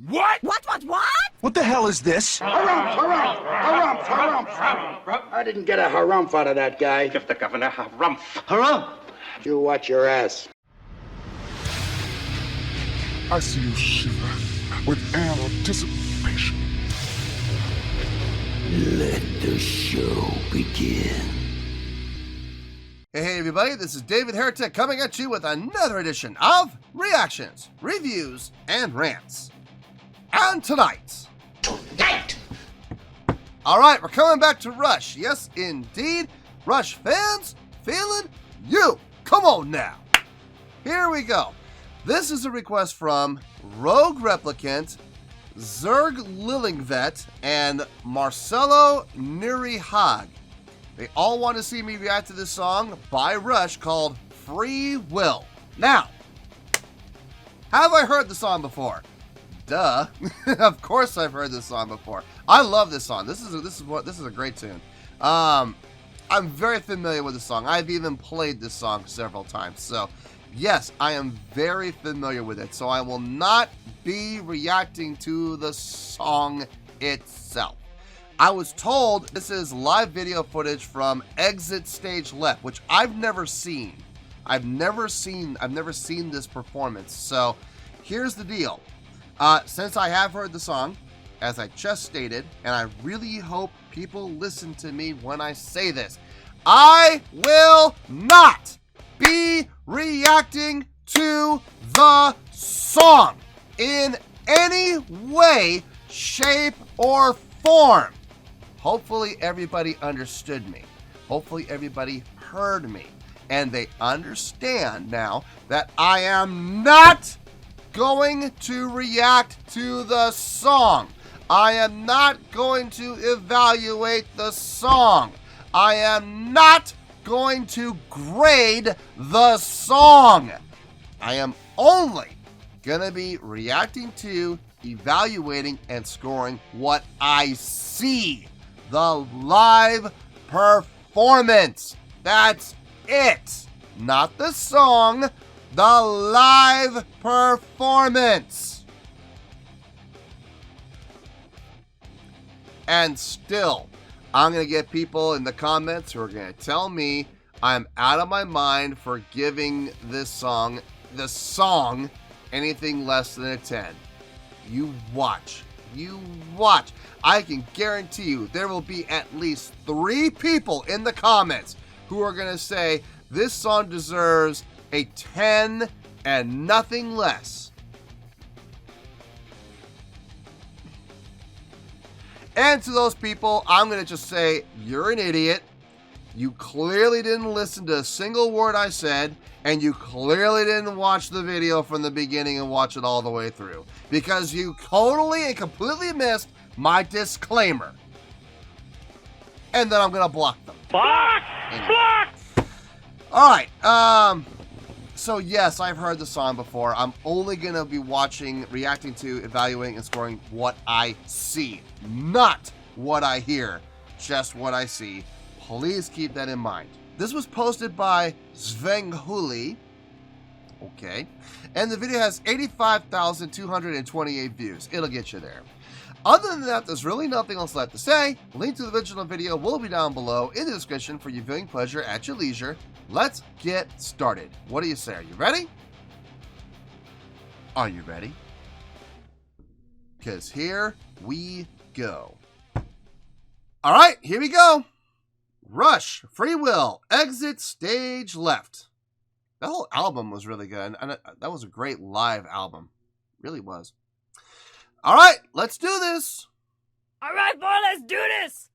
What? What? What the hell is this? Harumph. I didn't get a harumph out of that guy. Give the governor harumph. Harumph! You watch your ass. I see you shiver with anticipation. Let the show begin. Hey everybody, this is David Heretic coming at you with another edition of Reactions, Reviews, and Rants. And tonight... Alright, we're coming back to Rush. Yes, indeed. Rush fans, feeling you. Come on now. Here we go. This is a request from Rogue Replicant, Zerg Lillingvet, and Marcelo Nurihag. They all want to see me react to this song by Rush called Freewill. Now, have I heard the song before? Duh. Of course I've heard this song before. I love this song. This is a great tune. I'm very familiar with the song. I've even played this song several times. So, yes, I am very familiar with it. So I will not be reacting to the song itself. I was told this is live video footage from Exit Stage Left, which I've never seen. I've never seen this performance. So here's the deal. Since I have heard the song, as I just stated, and I really hope people listen to me when I say this, I will not be reacting to the song in any way, shape, or form. Hopefully everybody understood me. Hopefully everybody heard me. And they understand now that I am not going to react to the song. I am not going to evaluate the song. I am not going to grade the song. I am only going to be reacting to, evaluating, and scoring what I see. The live performance. That's it. Not the song. The live performance. And still, I'm going to get people in the comments who are going to tell me I'm out of my mind for giving this song, anything less than a 10. You watch. You watch. I can guarantee you there will be at least 3 people in the comments who are going to say this song deserves a 10 and nothing less. And to those people, I'm going to just say, you're an idiot. You clearly didn't listen to a single word I said, and you clearly didn't watch the video from the beginning and watch it all the way through, because you totally and completely missed my disclaimer. And then I'm going to block them. Block! Anyway. Block! Alright, so yes, I've heard the song before. I'm only going to be reacting to, evaluating, and scoring what I see. Not what I hear, just what I see. Please keep that in mind. This was posted by Svenghuli. Okay. And the video has 85,228 views. It'll get you there. Other than that, there's really nothing else left to say. Link to the original video will be down below in the description for your viewing pleasure at your leisure. Let's get started. What do you say? Are you ready? Are you ready? Because here we go. All right, here we go. Rush, Freewill, Exit Stage Left. That whole album was really good. And that was a great live album. Really was. All right, let's do this. All right, boy, let's do this.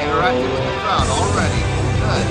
Interacting with the crowd already. Good.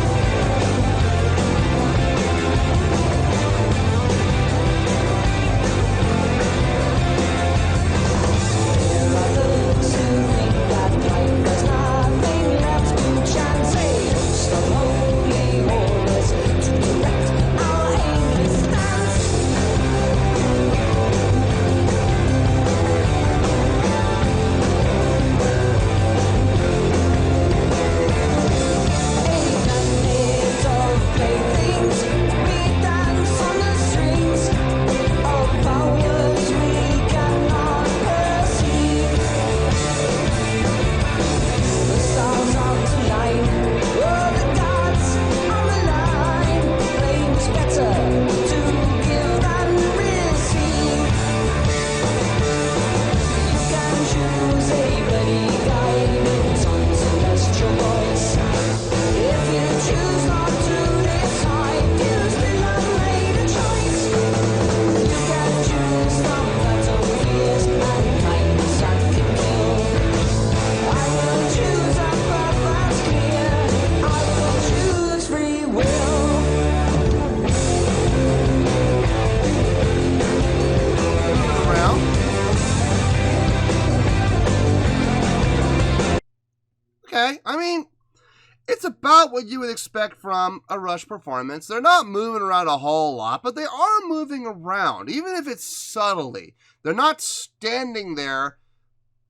about what you would expect from a Rush performance. They're not moving around a whole lot, but they are moving around, even if it's subtly. They're not standing there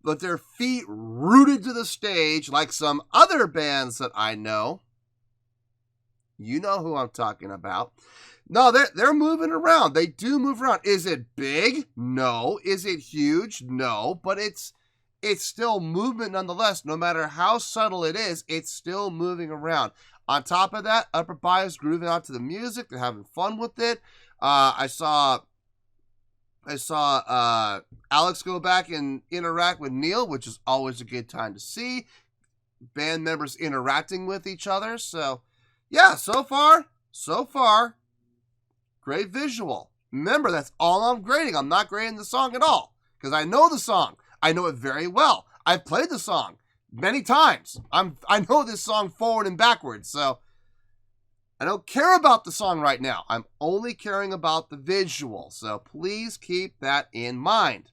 with their feet rooted to the stage like some other bands that I know. You know who I'm talking about. No, they're moving around. They do move around. Is it big? No. Is it huge? No. But it's still movement nonetheless. No matter how subtle it is, it's still moving around. On top of that, Upper Body is grooving out to the music. They're having fun with it. I saw Alex go back and interact with Neil, which is always a good time to see. Band members interacting with each other. So, yeah, so far, great visual. Remember, that's all I'm grading. I'm not grading the song at all because I know the song. I know it very well. I've played the song many times. I know this song forward and backwards, so I don't care about the song right now. I'm only caring about the visual, so please keep that in mind.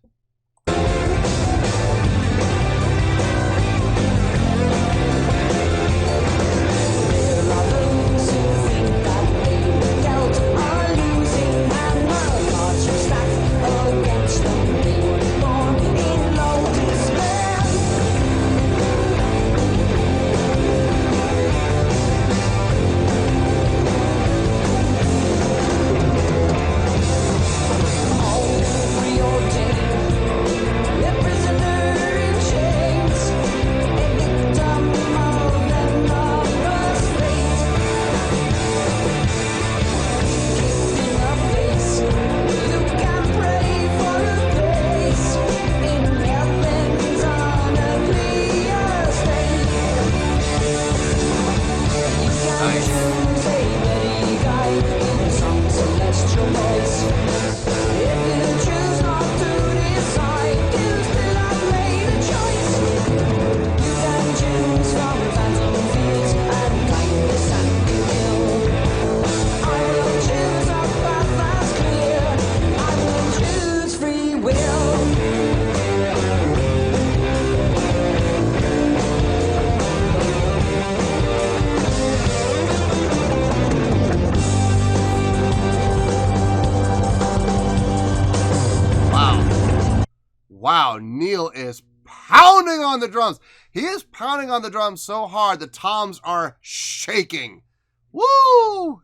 Wow, Neil is pounding on the drums. He is pounding on the drums so hard the toms are shaking. Woo!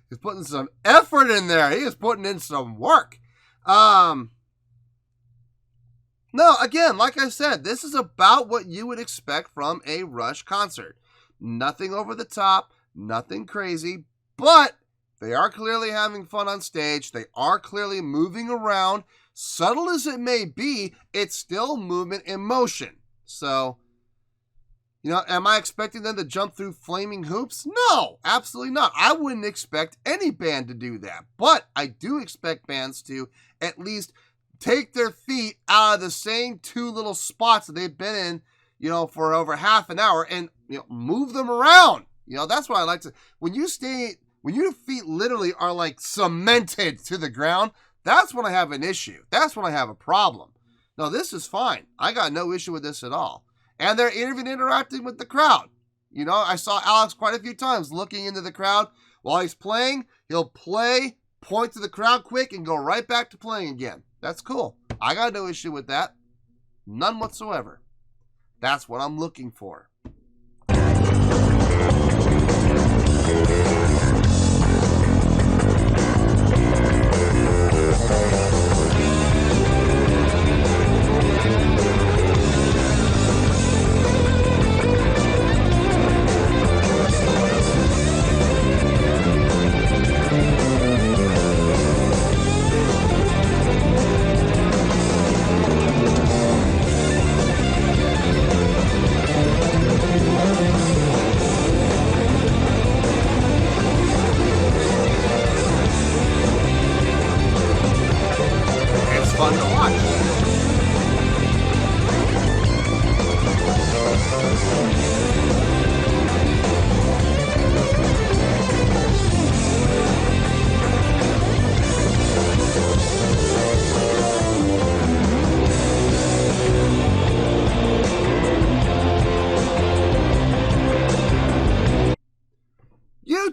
He's putting some effort in there. He is putting in some work. No, again, like I said, this is about what you would expect from a Rush concert. Nothing over the top, nothing crazy, but they are clearly having fun on stage. They are clearly moving around. Subtle as it may be, it's still movement in motion. So, am I expecting them to jump through flaming hoops? No, absolutely not. I wouldn't expect any band to do that. But I do expect bands to at least take their feet out of the same two little spots that they've been in, for over half an hour and, move them around. That's what I like to, when your feet literally are like cemented to the ground, that's when I have an issue. That's when I have a problem. No, this is fine. I got no issue with this at all. And they're even interacting with the crowd. I saw Alex quite a few times looking into the crowd while he's playing. He'll play, point to the crowd quick, and go right back to playing again. That's cool. I got no issue with that. None whatsoever. That's what I'm looking for.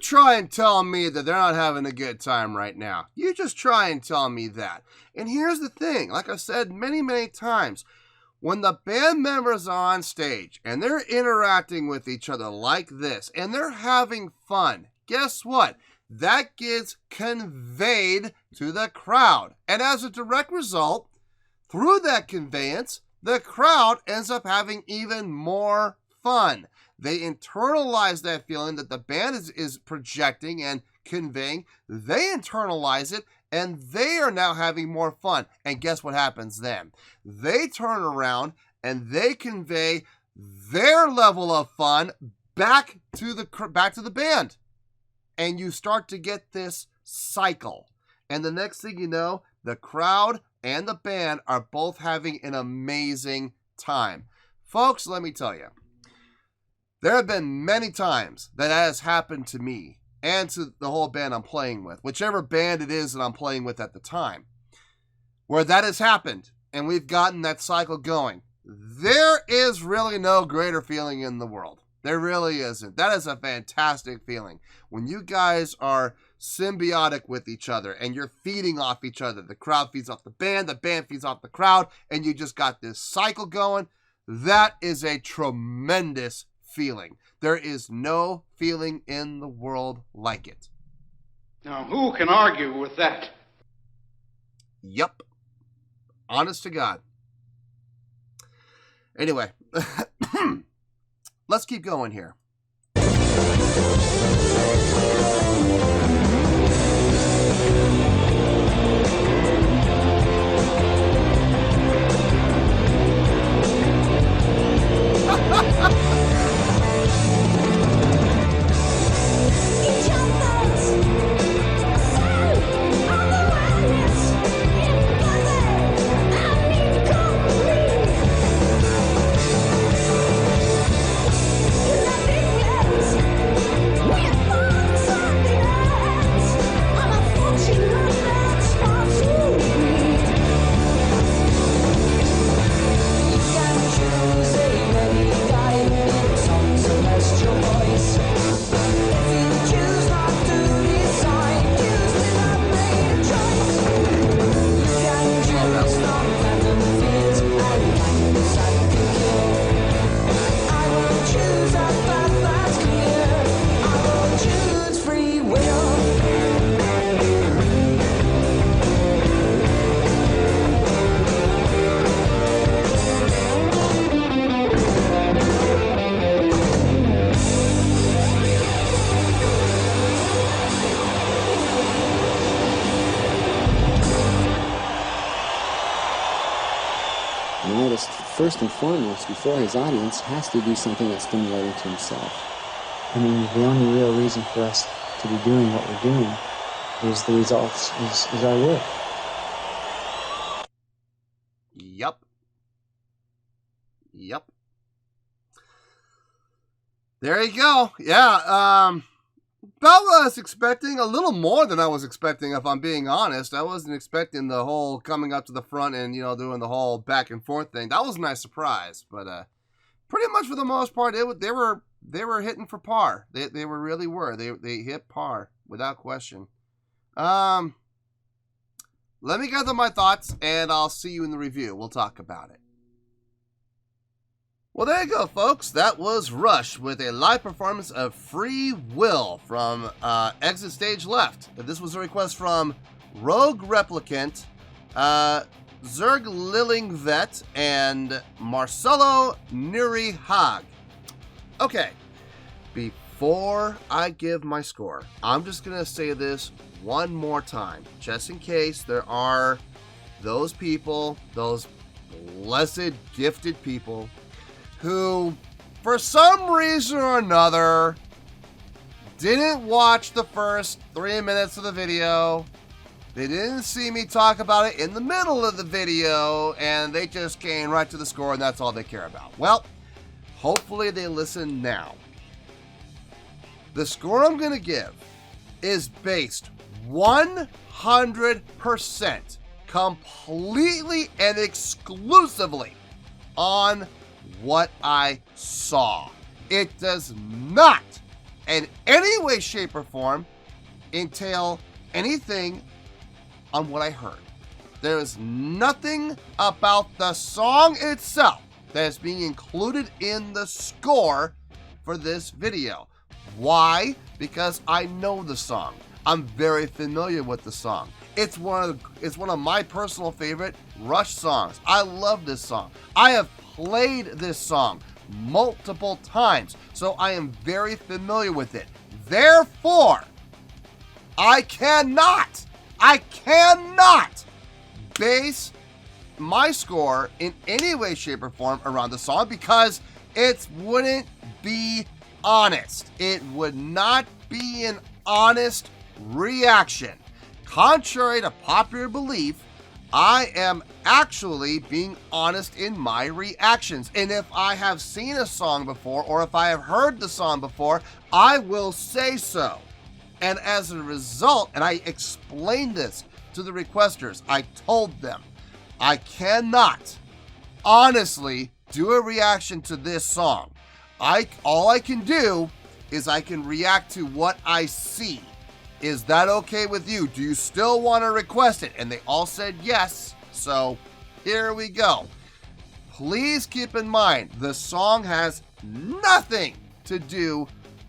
try and tell me that they're not having a good time right now. You just try and tell me that. And here's the thing, like I've said many, many times, when the band members are on stage and they're interacting with each other like this and they're having fun, guess what? That gets conveyed to the crowd. And as a direct result, through that conveyance, the crowd ends up having even more fun. They internalize that feeling that the band is projecting and conveying. They internalize it, and they are now having more fun. And guess what happens then? They turn around and they convey their level of fun back to the band. And you start to get this cycle. And the next thing you know, the crowd and the band are both having an amazing time. Folks, let me tell you, there have been many times that has happened to me and to the whole band I'm playing with, whichever band it is that I'm playing with at the time, where that has happened and we've gotten that cycle going. There is really no greater feeling in the world. There really isn't. That is a fantastic feeling. When you guys are symbiotic with each other and you're feeding off each other. The crowd feeds off the band feeds off the crowd, and you just got this cycle going. That is a tremendous feeling. There is no feeling in the world like it. Now, who can argue with that? Yep. Honest to God. Anyway, let's keep going here. First and foremost, before his audience, has to do something that's stimulating to himself. I mean, the only real reason for us to be doing what we're doing is the results, is our work. Yep. There you go. Yeah, about what I was expecting, a little more than I was expecting, if I'm being honest. I wasn't expecting the whole coming up to the front and, doing the whole back and forth thing. That was a nice surprise, but pretty much for the most part, they were hitting for par. They really were. They hit par without question. Let me gather my thoughts, and I'll see you in the review. We'll talk about it. Well, there you go, folks. That was Rush with a live performance of Freewill from Exit Stage Left. This was a request from Rogue Replicant, Zerg Lillingvet, and Marcelo Nuri Haag. Okay, before I give my score, I'm just going to say this one more time, just in case there are those people, those blessed, gifted people, who, for some reason or another, didn't watch the first 3 minutes of the video. They didn't see me talk about it in the middle of the video, and they just came right to the score, and that's all they care about. Well, hopefully they listen now. The score I'm going to give is based 100% completely and exclusively on what I saw. It does not in any way, shape, or form entail anything on what I heard. There is nothing about the song itself that is being included in the score for this video. Why? Because I know the song. I'm very familiar with the song. It's one of my personal favorite Rush songs. I love this song. I have played this song multiple times, so I am very familiar with it. Therefore, I cannot base my score in any way, shape, or form around the song because it wouldn't be honest. It would not be an honest reaction. Contrary to popular belief, I am actually being honest in my reactions. And if I have seen a song before, or if I have heard the song before, I will say so. And as a result, and I explained this to the requesters, I told them, I cannot honestly do a reaction to this song. All I can do is I can react to what I see. Is that okay with you? Do you still want to request it? And they all said yes. So here we go. Please keep in mind, the song has nothing to do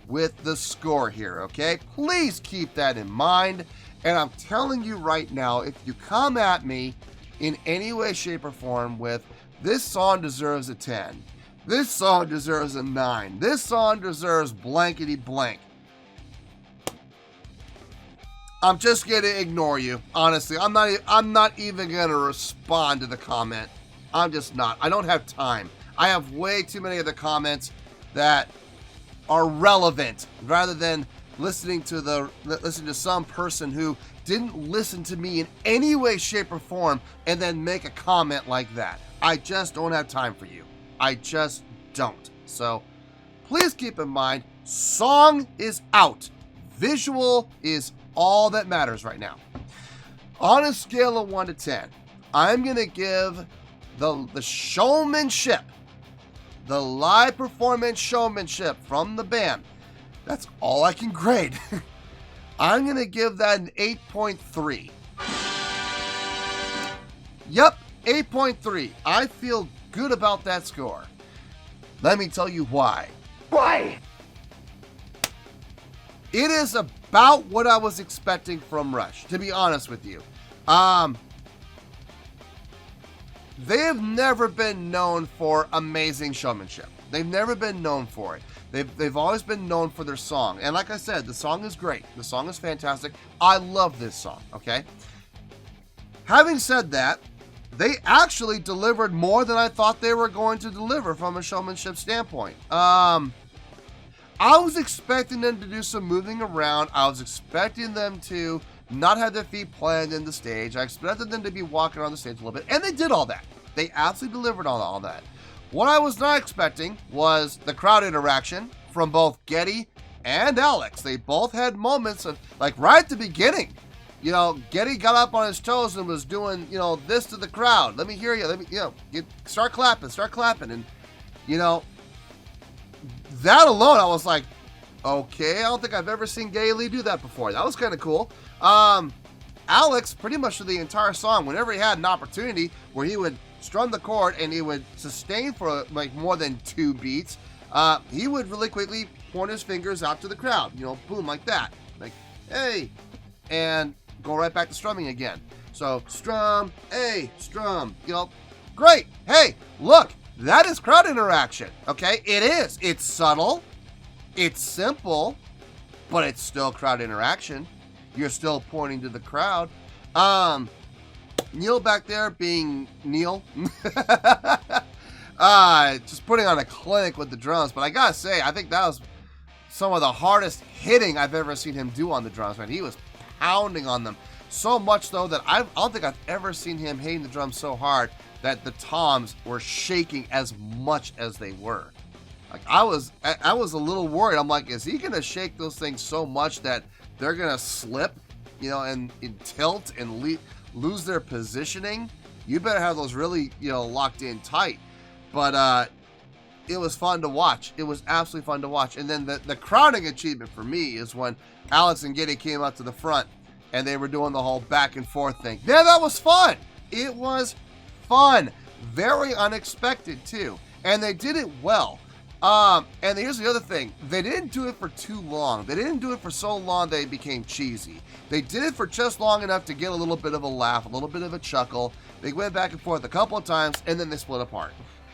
with the score here, okay? Please keep that in mind. And I'm telling you right now, if you come at me in any way, shape, or form with this song deserves a 10, this song deserves a 9, this song deserves blankety blank, I'm just gonna ignore you. Honestly, I'm not even gonna respond to the comment. I'm just not. I don't have time. I have way too many other comments that are relevant rather than listening to some person who didn't listen to me in any way, shape, or form and then make a comment like that. I just don't have time for you. I just don't. So please keep in mind, song is out. Visual is all that matters right now. On a scale of 1 to 10, I'm going to give the showmanship, the live performance showmanship from the band, that's all I can grade. I'm going to give that an 8.3. Yep, 8.3. I feel good about that score. Let me tell you why. Why? It is about what I was expecting from Rush, to be honest with you. They have never been known for amazing showmanship. They've never been known for it. They've always been known for their song. And like I said, the song is great. The song is fantastic. I love this song, okay? Having said that, they actually delivered more than I thought they were going to deliver from a showmanship standpoint. I was expecting them to do some moving around. I was expecting them to not have their feet planted in the stage. I expected them to be walking around the stage a little bit, and they did all that. They absolutely delivered on all that. What I was not expecting was the crowd interaction from both Getty and Alex. They both had moments of, like, right at the beginning, you know, Getty got up on his toes and was doing, you know, this to the crowd. Let me hear you. Let me, you know, start clapping. And, you know, that alone, I was like, okay, I don't think I've ever seen Geddy Lee do that before. That was kind of cool. Alex, pretty much for the entire song, whenever he had an opportunity where he would strum the chord and he would sustain for like more than 2 beats, he would really quickly point his fingers out to the crowd, you know, boom, like that. Like, hey, and go right back to strumming again. So, strum, hey, strum, you know, great. Hey, look. That is crowd interaction, okay? It is. It's subtle. It's simple, but it's still crowd interaction. You're still pointing to the crowd. Neil back there being Neil. Just putting on a clinic with the drums. But I gotta say, I think that was some of the hardest hitting I've ever seen him do on the drums, man. He was pounding on them. So much, though, that I don't think I've ever seen him hitting the drums so hard that the toms were shaking as much as they were. Like, I was a little worried. I'm like, is he gonna shake those things so much that they're gonna slip, you know, and tilt and lose their positioning? You better have those really, you know, locked in tight. But it was fun to watch. It was absolutely fun to watch. And then the crowning achievement for me is when Alex and Giddy came up to the front and they were doing the whole back and forth thing. Yeah, that was fun. It was fun. Very unexpected too. And they did it well. And here's the other thing. They didn't do it for too long. They didn't do it for so long they became cheesy. They did it for just long enough to get a little bit of a laugh, a little bit of a chuckle. They went back and forth a couple of times and then they split apart.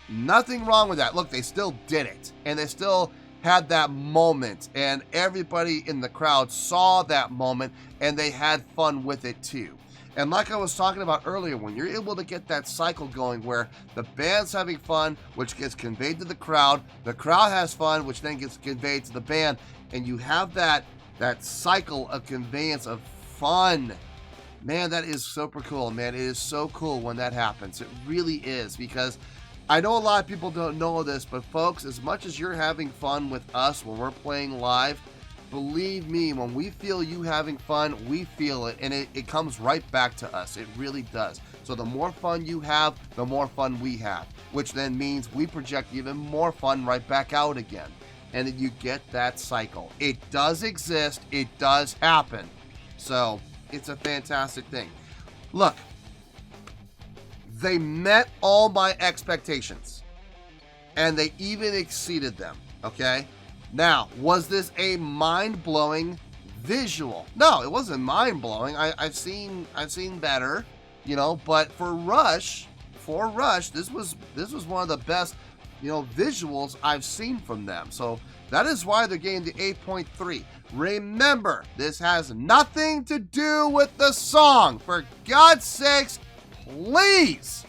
Nothing wrong with that. Look, they still did it. And they still had that moment. And everybody in the crowd saw that moment and they had fun with it too. And like I was talking about earlier, when you're able to get that cycle going where the band's having fun, which gets conveyed to the crowd has fun, which then gets conveyed to the band, and you have that cycle of conveyance of fun. Man, that is super cool, man. It is so cool when that happens. It really is, because I know a lot of people don't know this, but folks, as much as you're having fun with us when we're playing live, believe me, when we feel you having fun, we feel it, and it comes right back to us. It really does. So the more fun you have, the more fun we have, which then means we project even more fun right back out again. And then you get that cycle. It does exist. It does happen. So it's a fantastic thing. Look, they met all my expectations, and they even exceeded them, okay? Now, was this a mind-blowing visual? No, it wasn't mind-blowing. I've seen better, you know, but for Rush, this was one of the best, you know, visuals I've seen from them. So that is why they're getting the 8.3. Remember, this has nothing to do with the song. For God's sakes, please,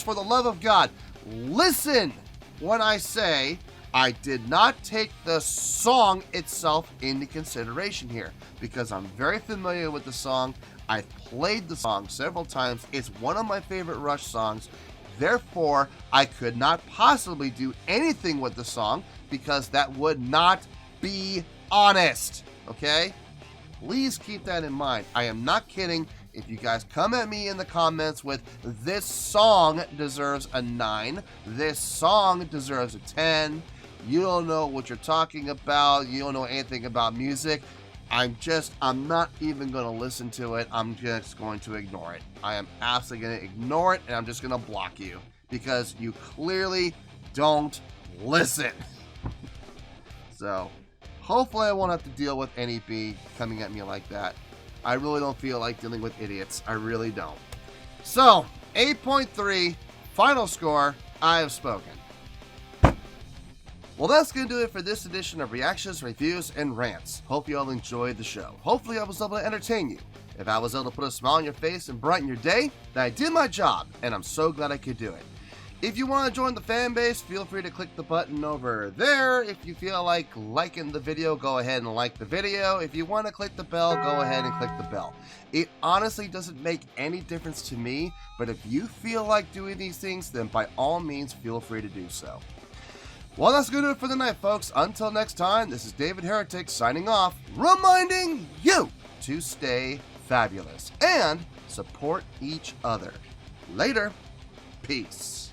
for the love of God, listen when I say I did not take the song itself into consideration here, because I'm very familiar with the song. I've played the song several times. It's one of my favorite Rush songs. Therefore, I could not possibly do anything with the song, because that would not be honest. Okay? Please keep that in mind. I am not kidding. If you guys come at me in the comments with this song deserves a 9, this song deserves a 10, you don't know what you're talking about, you don't know anything about music, I'm not even going to listen to it. I'm just going to ignore it. I am absolutely going to ignore it, and I'm just going to block you, because you clearly don't listen. So hopefully I won't have to deal with NEB coming at me like that. I really don't feel like dealing with idiots. I really don't. So 8.3, final score, I have spoken. Well, that's going to do it for this edition of Reactions, Reviews, and Rants. Hope you all enjoyed the show. Hopefully I was able to entertain you. If I was able to put a smile on your face and brighten your day, then I did my job, and I'm so glad I could do it. If you want to join the fan base, feel free to click the button over there. If you feel like liking the video, go ahead and like the video. If you want to click the bell, go ahead and click the bell. It honestly doesn't make any difference to me, but if you feel like doing these things, then by all means, feel free to do so. Well, that's going to do it for the night, folks. Until next time, this is David Heretic signing off, reminding you to stay fabulous and support each other. Later. Peace.